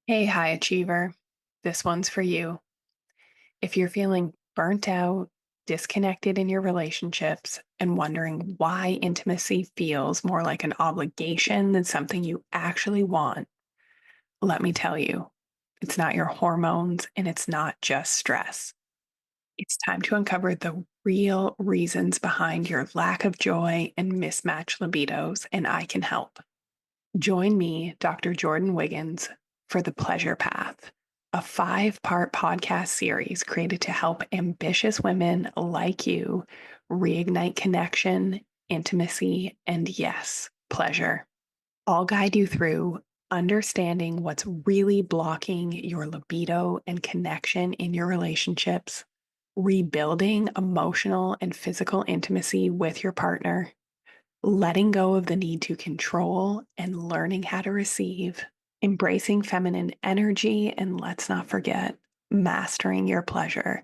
Hey, high achiever. This one's for you. If you're feeling burnt out, disconnected in your relationships, and wondering why intimacy feels more like an obligation than something you actually want, let me tell you, it's not your hormones and it's not just stress. It's time to uncover the real reasons behind your lack of joy and mismatched libidos, and I can help. Join me, Dr. Jordin Wiggins, for The Pleasure Path, a 5-part podcast series created to help ambitious women like you reignite connection, intimacy, and yes, pleasure. I'll guide you through understanding what's really blocking your libido and connection in your relationships, rebuilding emotional and physical intimacy with your partner, letting go of the need to control and learning how to receive, embracing feminine energy, and let's not forget, mastering your pleasure,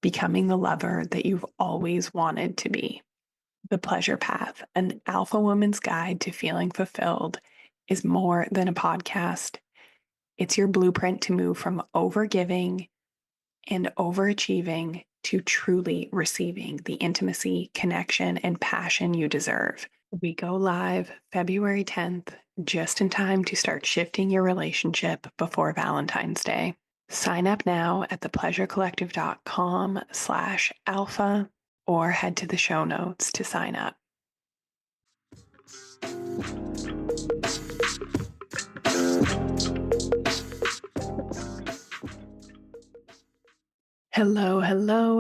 becoming the lover that you've always wanted to be. The Pleasure Path, an alpha woman's guide to feeling fulfilled, is more than a podcast. It's your blueprint to move from overgiving and overachieving to truly receiving the intimacy, connection, and passion you deserve. We go live February 10th, just in time to start shifting your relationship before Valentine's Day. Sign up now at thepleasurecollective.com/alpha or head to the show notes to sign up. Hello,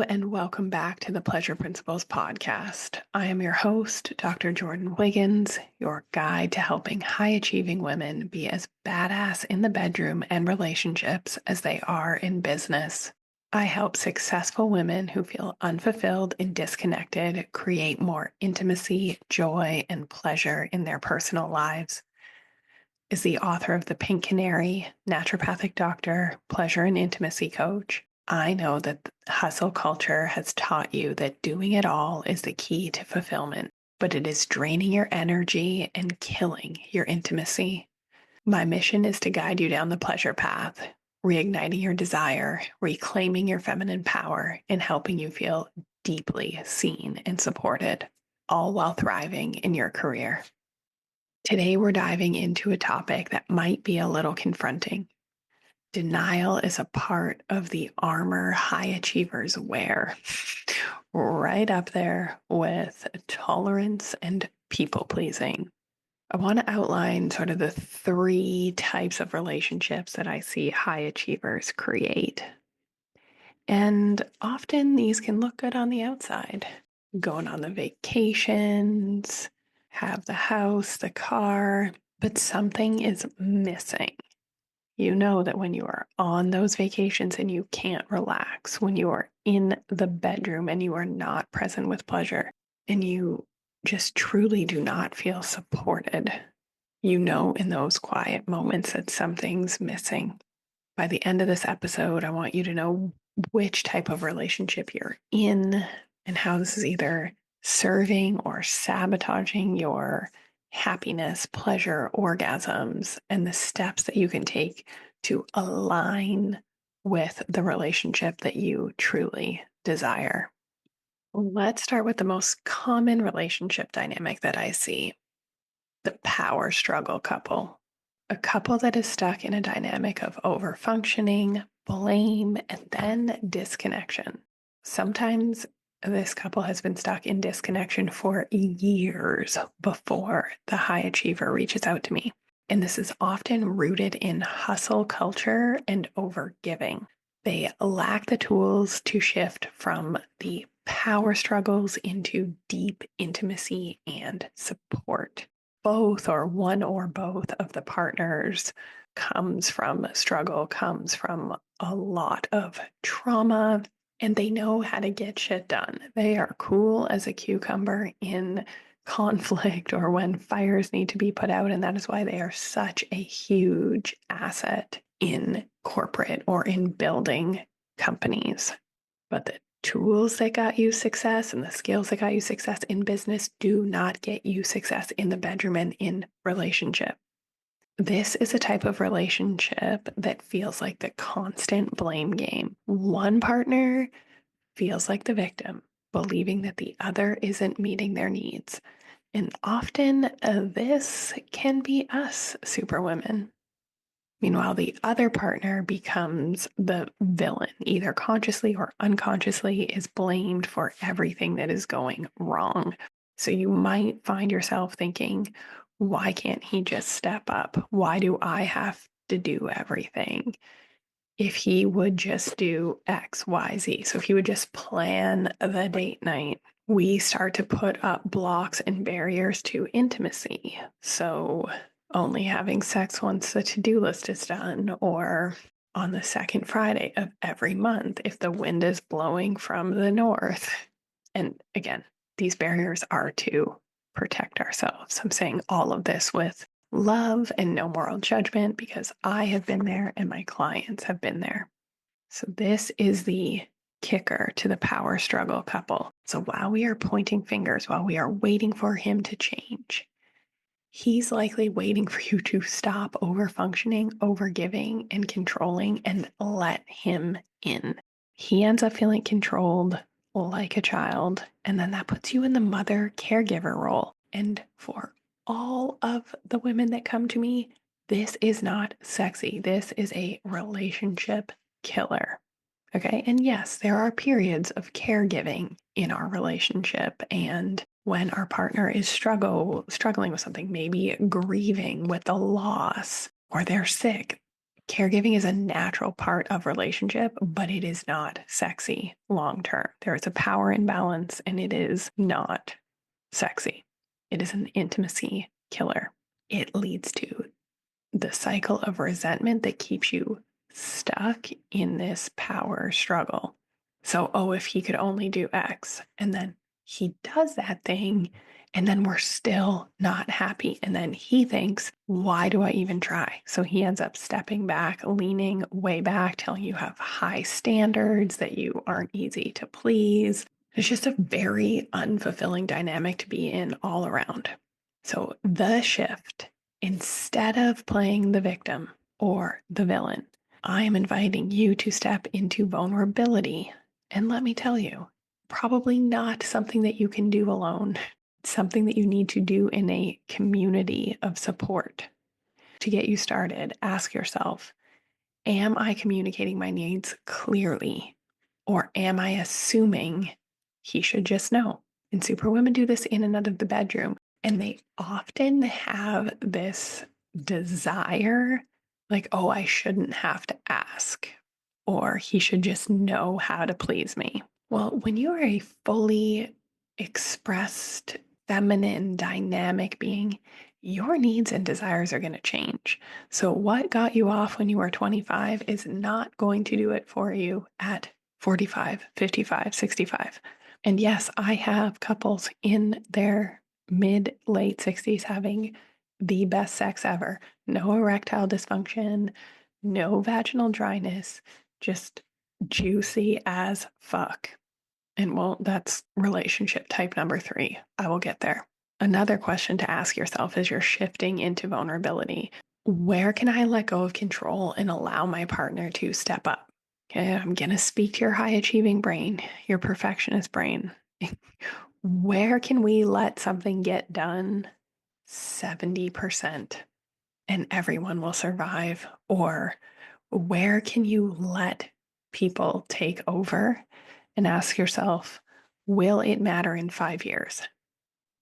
and welcome back to the Pleasure Principles podcast. I am your host, Dr. Jordin Wiggins, your guide to helping high-achieving women be as badass in the bedroom and relationships as they are in business. I help successful women who feel unfulfilled and disconnected create more intimacy, joy, and pleasure in their personal lives. As the author of The Pink Canary, naturopathic doctor, pleasure and intimacy coach, I know that hustle culture has taught you that doing it all is the key to fulfillment, but it is draining your energy and killing your intimacy. My mission is to guide you down the pleasure path, reigniting your desire, reclaiming your feminine power, and helping you feel deeply seen and supported, all while thriving in your career. Today, we're diving into a topic that might be a little confronting. Denial is a part of the armor high achievers wear, right up there with tolerance and people pleasing. I want to outline sort of the 3 types of relationships that I see high achievers create. And often these can look good on the outside. Going on the vacations, have the house, the car, but something is missing. You know that when you are on those vacations and you can't relax, when you are in the bedroom and you are not present with pleasure, and you just truly do not feel supported, you know in those quiet moments that something's missing. By the end of this episode, I want you to know which type of relationship you're in and how this is either serving or sabotaging your happiness, pleasure, orgasms, and the steps that you can take to align with the relationship that you truly desire. Let's start with the most common relationship dynamic that I see, the power struggle couple. A couple that is stuck in a dynamic of overfunctioning, blame, and then disconnection. Sometimes this couple has been stuck in disconnection for years before the high achiever reaches out to me. And this is often rooted in hustle culture and overgiving. They lack the tools to shift from the power struggles into deep intimacy and support. Both or one or both of the partners comes from struggle, comes from a lot of trauma, and they know how to get shit done. They are cool as a cucumber in conflict or when fires need to be put out, and that is why they are such a huge asset in corporate or in building companies. But the tools that got you success and the skills that got you success in business do not get you success in the bedroom and in relationship. This is a type of relationship that feels like the constant blame game. One partner feels like the victim, believing that the other isn't meeting their needs. And often this can be us superwomen. Meanwhile, the other partner becomes the villain, either consciously or unconsciously is blamed for everything that is going wrong. So you might find yourself thinking, why can't he just step up? Why do I have to do everything? If he would just do X, Y, Z. So if he would just plan the date night, we start to put up blocks and barriers to intimacy. So only having sex once the to-do list is done, or on the second Friday of every month if the wind is blowing from the north. And again, these barriers are to protect ourselves. I'm saying all of this with love and no moral judgment because I have been there and my clients have been there. So this is the kicker to the power struggle couple. So while we are pointing fingers, while we are waiting for him to change, he's likely waiting for you to stop over-functioning, over-giving, and controlling and let him in. He ends up feeling controlled like a child, and then that puts you in the mother caregiver role. And for all of the women that come to me, this is not sexy. This is a relationship killer. Okay. And yes, there are periods of caregiving in our relationship. And when our partner is struggling with something, maybe grieving with the loss or they're sick, caregiving is a natural part of relationship, but it is not sexy long term. There is a power imbalance and it is not sexy. It is an intimacy killer. It leads to the cycle of resentment that keeps you stuck in this power struggle. So, oh, if he could only do X, and then he does that thing, and then we're still not happy. And then he thinks, why do I even try? So he ends up stepping back, leaning way back, telling you have high standards, that you aren't easy to please. It's just a very unfulfilling dynamic to be in all around. So the shift, instead of playing the victim or the villain, I am inviting you to step into vulnerability. And let me tell you, probably not something that you can do alone. It's something that you need to do in a community of support. To get you started, ask yourself, am I communicating my needs clearly? Or am I assuming he should just know? And superwomen do this in and out of the bedroom. And they often have this desire, like, oh, I shouldn't have to ask, or he should just know how to please me. Well, when you are a fully expressed, feminine, dynamic being, your needs and desires are going to change. So, what got you off when you were 25 is not going to do it for you at 45, 55, 65. And yes, I have couples in their mid, late 60s having the best sex ever. No erectile dysfunction, no vaginal dryness, just juicy as fuck. And well, that's relationship type number 3. I will get there. Another question to ask yourself as you're shifting into vulnerability: where can I let go of control and allow my partner to step up? Okay, I'm going to speak to your high achieving brain, your perfectionist brain. Where can we let something get done 70% and everyone will survive? Or where can you let people take over and ask yourself, will it matter in 5 years?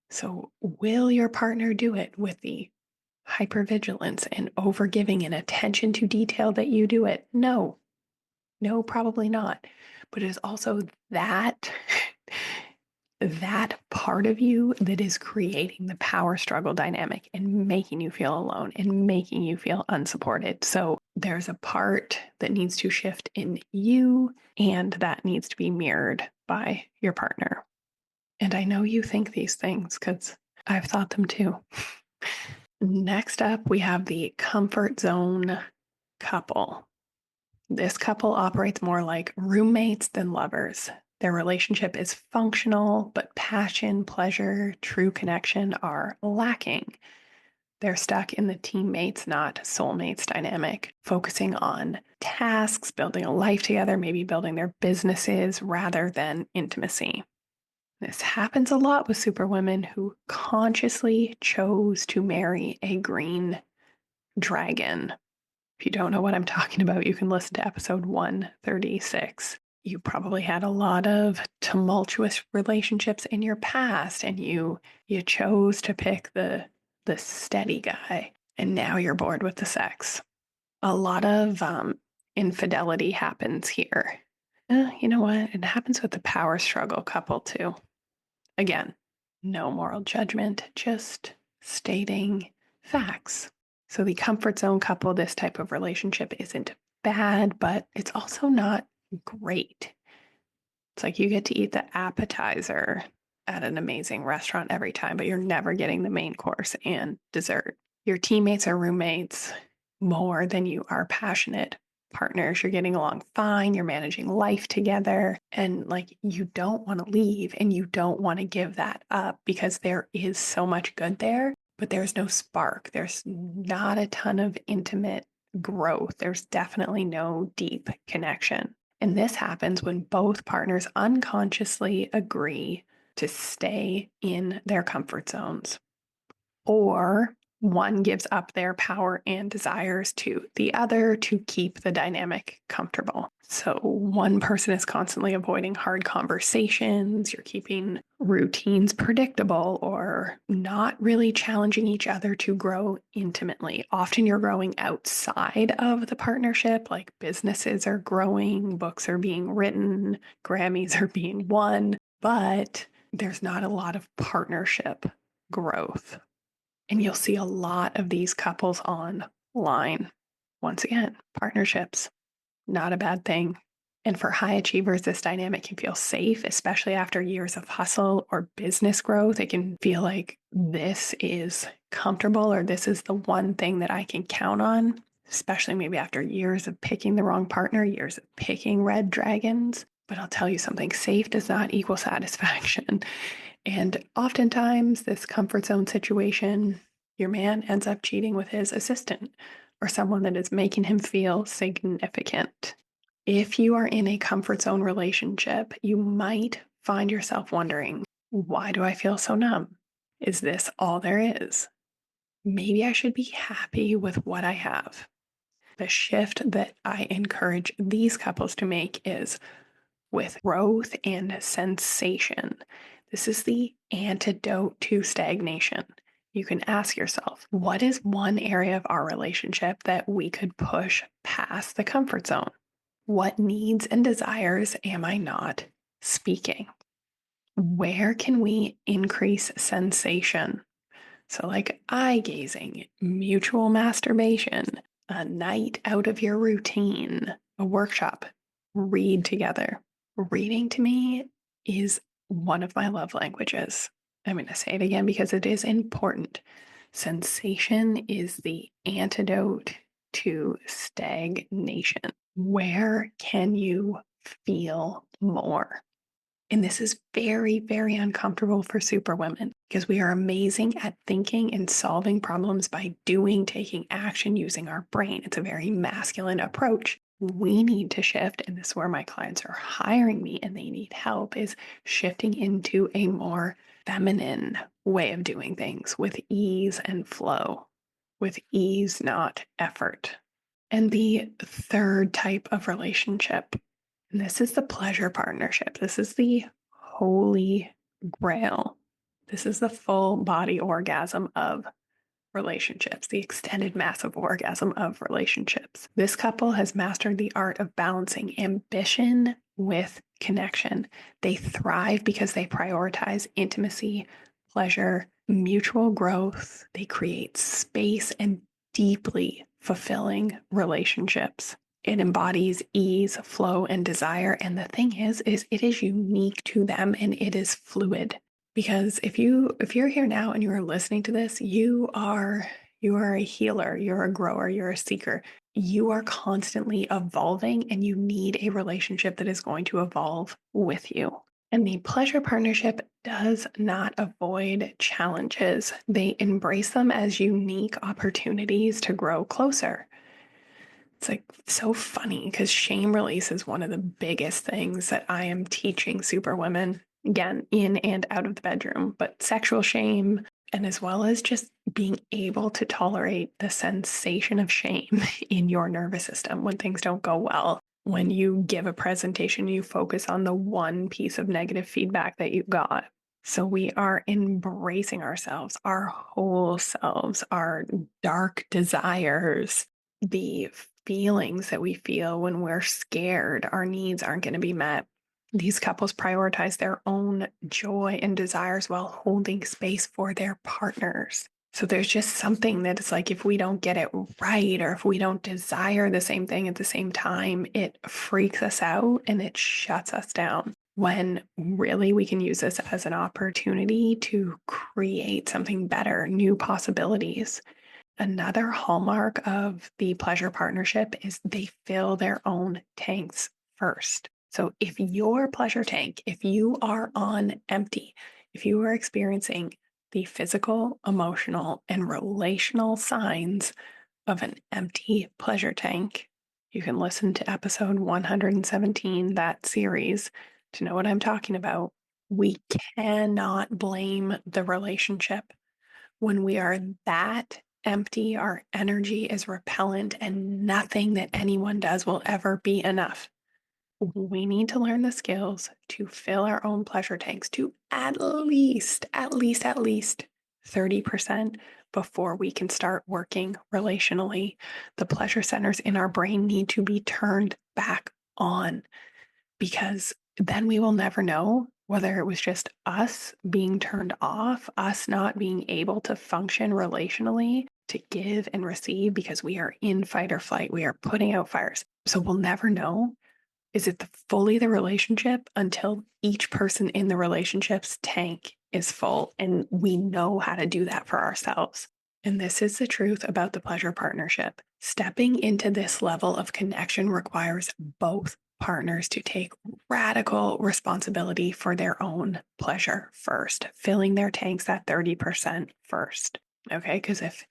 So, will your partner do it with the hypervigilance and overgiving and attention to detail that you do it? No, probably not. But it is also that that part of you that is creating the power struggle dynamic and making you feel alone and making you feel unsupported. So there's a part that needs to shift in you, and that needs to be mirrored by your partner. And I know you think these things because I've thought them too. Next up, we have the comfort zone couple. This couple operates more like roommates than lovers. Their relationship is functional, but passion, pleasure, true connection are lacking. They're stuck in the teammates, not soulmates dynamic, focusing on tasks, building a life together, maybe building their businesses rather than intimacy. This happens a lot with superwomen who consciously chose to marry a green dragon. If you don't know what I'm talking about, you can listen to episode 136. You probably had a lot of tumultuous relationships in your past and you chose to pick the steady guy and now you're bored with the sex. A lot of infidelity happens here. You know what? It happens with the power struggle couple too. Again, no moral judgment, just stating facts. So the comfort zone couple, this type of relationship isn't bad, but it's also not great. It's like you get to eat the appetizer at an amazing restaurant every time, but you're never getting the main course and dessert. Your teammates or roommates more than you are passionate partners. You're getting along fine. You're managing life together. And like you don't want to leave and you don't want to give that up because there is so much good there, but there's no spark. There's not a ton of intimate growth. There's definitely no deep connection. And this happens when both partners unconsciously agree to stay in their comfort zones, or one gives up their power and desires to the other to keep the dynamic comfortable. So one person is constantly avoiding hard conversations, you're keeping routines predictable, or not really challenging each other to grow intimately. Often you're growing outside of the partnership, like businesses are growing, books are being written, Grammys are being won, but there's not a lot of partnership growth. And you'll see a lot of these couples online. Once again, partnerships, not a bad thing. And for high achievers, this dynamic can feel safe, especially after years of hustle or business growth. It can feel like this is comfortable or this is the one thing that I can count on, especially maybe after years of picking the wrong partner, years of picking red dragons. But I'll tell you something, safe does not equal satisfaction. And oftentimes, this comfort zone situation, your man ends up cheating with his assistant or someone that is making him feel significant. If you are in a comfort zone relationship, you might find yourself wondering, why do I feel so numb? Is this all there is? Maybe I should be happy with what I have. The shift that I encourage these couples to make is with growth and sensation. This is the antidote to stagnation. You can ask yourself, what is one area of our relationship that we could push past the comfort zone? What needs and desires am I not speaking? Where can we increase sensation? So, like eye gazing, mutual masturbation, a night out of your routine, a workshop, read together. Reading to me is one of my love languages. I'm going to say it again because it is important. Sensation is the antidote to stagnation. Where can you feel more? And this is very, very uncomfortable for superwomen because we are amazing at thinking and solving problems by doing, taking action, using our brain. It's a very masculine approach. We need to shift, and this is where my clients are hiring me and they need help, is shifting into a more feminine way of doing things with ease and flow, with ease, not effort. And the third type of relationship, and this is the pleasure partnership. This is the holy grail. This is the full body orgasm of relationships, the extended massive orgasm of relationships. This couple has mastered the art of balancing ambition with connection. They thrive because they prioritize intimacy, pleasure, mutual growth. They create space and deeply fulfilling relationships. It embodies ease, flow, and desire. And the thing is it is unique to them and it is fluid. Because if you're here now and you are listening to this, you are a healer, you're a grower, you're a seeker. You are constantly evolving and you need a relationship that is going to evolve with you. And the pleasure partnership does not avoid challenges. They embrace them as unique opportunities to grow closer. It's like so funny because shame release is one of the biggest things that I am teaching super women, again, in and out of the bedroom, but sexual shame, and as well as just being able to tolerate the sensation of shame in your nervous system when things don't go well. When you give a presentation, you focus on the one piece of negative feedback that you got. So we are embracing ourselves, our whole selves, our dark desires, the feelings that we feel when we're scared our needs aren't going to be met. These couples prioritize their own joy and desires while holding space for their partners. So there's just something that it's like if we don't get it right or if we don't desire the same thing at the same time, it freaks us out and it shuts us down. When really we can use this as an opportunity to create something better, new possibilities. Another hallmark of the pleasure partnership is they fill their own tanks first. So if your pleasure tank, if you are on empty, if you are experiencing the physical, emotional, and relational signs of an empty pleasure tank, you can listen to episode 117, that series, to know what I'm talking about. We cannot blame the relationship. When we are that empty, our energy is repellent and nothing that anyone does will ever be enough. We need to learn the skills to fill our own pleasure tanks to at least 30% before we can start working relationally. The pleasure centers in our brain need to be turned back on because then we will never know whether it was just us being turned off, us not being able to function relationally, to give and receive because we are in fight or flight. We are putting out fires. So we'll never know. Is it fully the relationship until each person in the relationship's tank is full and we know how to do that for ourselves? And this is the truth about the pleasure partnership. Stepping into this level of connection requires both partners to take radical responsibility for their own pleasure first, filling their tanks at 30% first. Okay, because if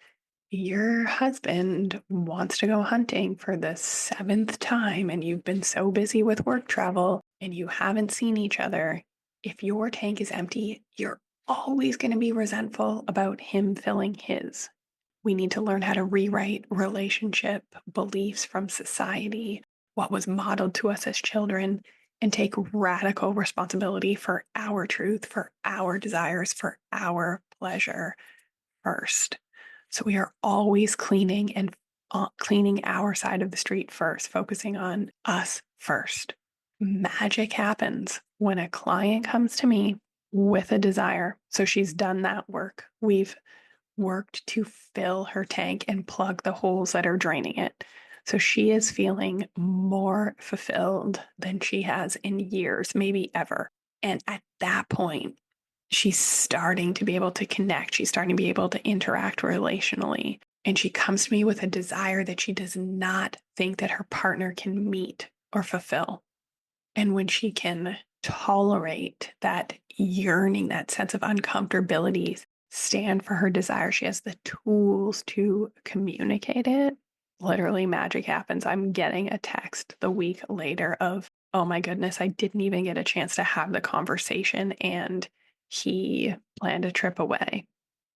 your husband wants to go hunting for the seventh time and you've been so busy with work travel and you haven't seen each other, if your tank is empty, you're always going to be resentful about him filling his. We need to learn how to rewrite relationship beliefs from society, what was modeled to us as children, and take radical responsibility for our truth, for our desires, for our pleasure first. So we are always cleaning and cleaning our side of the street first, focusing on us first. Magic happens when a client comes to me with a desire. So she's done that work. We've worked to fill her tank and plug the holes that are draining it. So she is feeling more fulfilled than she has in years, maybe ever. And at that point, she's starting to be able to connect. She's starting to be able to interact relationally. And she comes to me with a desire that she does not think that her partner can meet or fulfill. And when she can tolerate that yearning, that sense of uncomfortability, stand for her desire, she has the tools to communicate it. Literally, magic happens. I'm getting a text the week later of, oh my goodness, I didn't even get a chance to have the conversation. And he planned a trip away.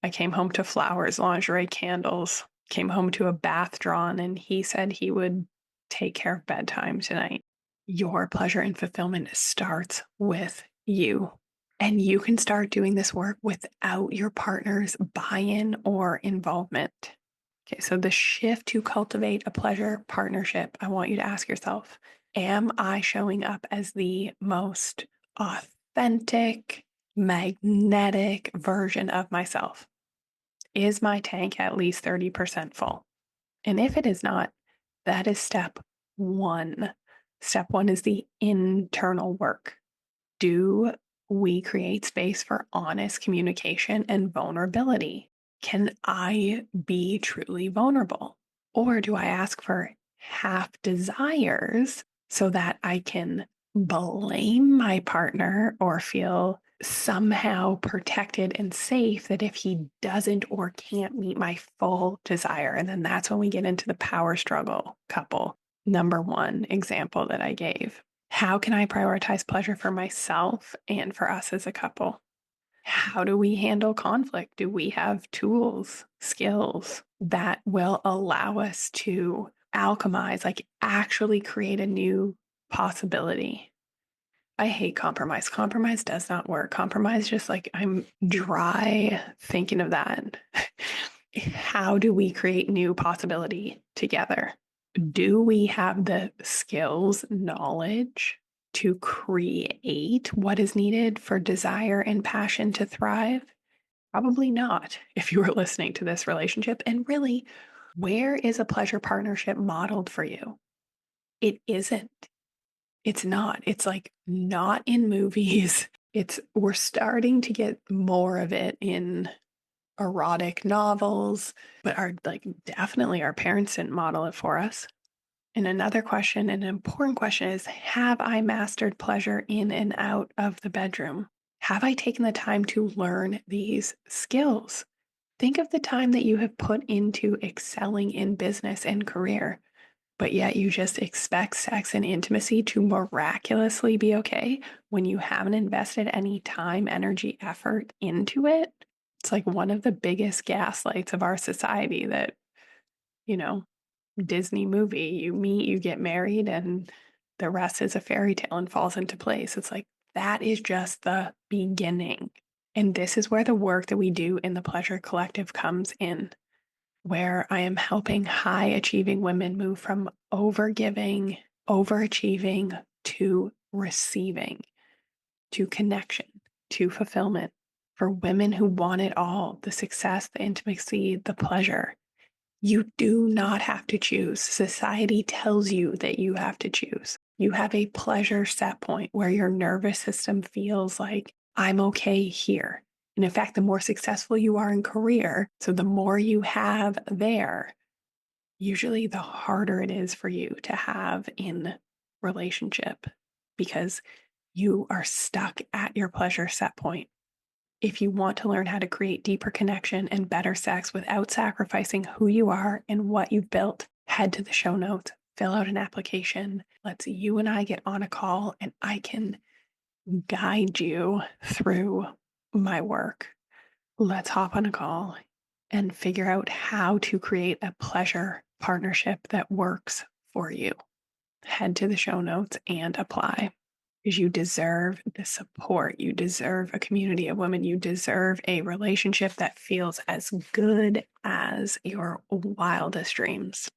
I came home to flowers, lingerie, candles, came home to a bath drawn, and he said he would take care of bedtime tonight. Your pleasure and fulfillment starts with you. And you can start doing this work without your partner's buy-in or involvement. Okay, so the shift to cultivate a pleasure partnership, I want you to ask yourself, am I showing up as the most authentic, magnetic version of myself? Is my tank at least 30% full? And if it is not, that is step one. Step one is the internal work. Do we create space for honest communication and vulnerability? Can I be truly vulnerable? Or do I ask for half desires so that I can blame my partner or feel somehow protected and safe that if he doesn't or can't meet my full desire. And then that's when we get into the power struggle couple. Number one example that I gave. How can I prioritize pleasure for myself and for us as a couple? How do we handle conflict? Do we have tools, skills that will allow us to alchemize, like actually create a new possibility? I hate compromise. Compromise does not work. Compromise, just like I'm dry thinking of that. How do we create new possibility together? Do we have the skills, knowledge to create what is needed for desire and passion to thrive? Probably not if you were listening to this relationship. And really, where is a pleasure partnership modeled for you? It isn't. It's not. It's like not in movies. We're starting to get more of it in erotic novels, but definitely our parents didn't model it for us. And another question, an important question is, have I mastered pleasure in and out of the bedroom? Have I taken the time to learn these skills? Think of the time that you have put into excelling in business and career, but yet you just expect sex and intimacy to miraculously be okay when you haven't invested any time, energy, effort into it. It's like one of the biggest gaslights of our society that, you know, Disney movie, you meet, you get married, and the rest is a fairy tale and falls into place. It's like that is just the beginning. And this is where the work that we do in the Pleasure Collective comes in, where I am helping high achieving women move from overgiving, overachieving to receiving, to connection, to fulfillment. For women who want it all, the success, the intimacy, the pleasure. You do not have to choose. Society tells you that you have to choose. You have a pleasure set point where your nervous system feels like, I'm okay here. And in fact, the more successful you are in career, so the more you have there, usually the harder it is for you to have in relationship because you are stuck at your pleasure set point. If you want to learn how to create deeper connection and better sex without sacrificing who you are and what you've built, head to the show notes, fill out an application. Let's you and I get on a call and I can guide you through my work. Let's hop on a call and figure out how to create a pleasure partnership that works for you. Head to the show notes and apply. Because you deserve the support. You deserve a community of women. You deserve a relationship that feels as good as your wildest dreams.